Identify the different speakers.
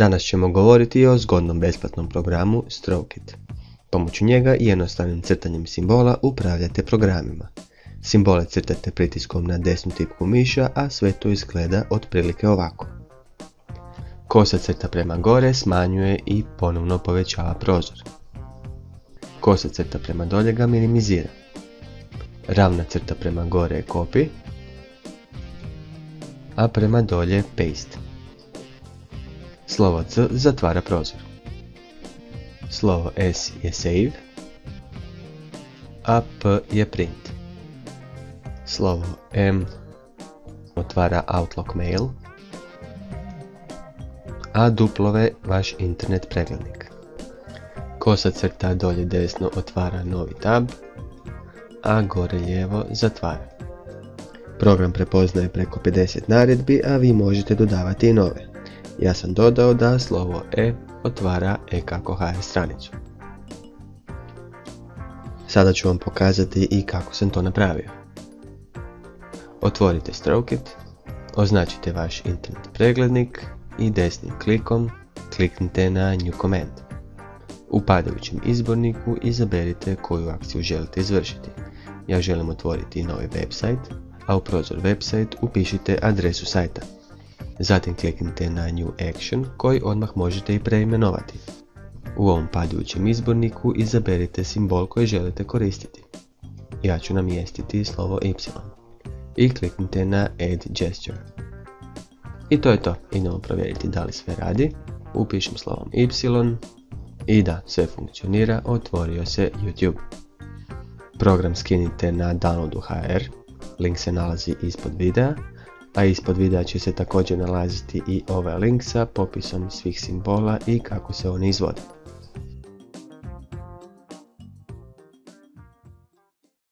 Speaker 1: Danas ćemo govoriti o zgodnom besplatnom programu Strokit. Pomoću njega i jednostavnim crtanjem simbola upravljate programima. Simbole crtate pritiskom na desnu tipku miša, a sve to izgleda otprilike ovako. Kosa crta prema gore smanjuje i ponovno povećava prozor. Kosa crta prema dolje ga minimizira. Ravna crta prema gore je copy, a prema dolje paste. Slovo C zatvara prozor. Slovo S je save, a P je print. Slovo M otvara Outlook mail, a duplove vaš internet preglednik. Kosa crta dolje desno otvara novi tab, a gore lijevo zatvara. Program prepoznaje preko 50 naredbi, a vi možete dodavati i nove. Ja sam dodao da slovo E otvara e-kako.hr stranicu. Sada ću vam pokazati i kako sam to napravio. Otvorite Strokit, označite vaš internet preglednik i desnim klikom kliknite na New Command. U padajućem izborniku izaberite koju akciju želite izvršiti. Ja želim otvoriti novi website, a u prozor website upišite adresu sajta. Zatim kliknite na New Action koji odmah možete i preimenovati. U ovom padajućem izborniku izaberite simbol koji želite koristiti. Ja ću namjestiti slovo Y. I kliknite na Add Gesture. I to je to. Idemo provjeriti da li sve radi. Upišem slovom Y. I da, sve funkcionira, otvorio se YouTube. Program skinite na downloadu.hr, link se nalazi ispod videa, a ispod videa će se također nalaziti i ovaj link sa popisom svih simbola i kako se oni izvode.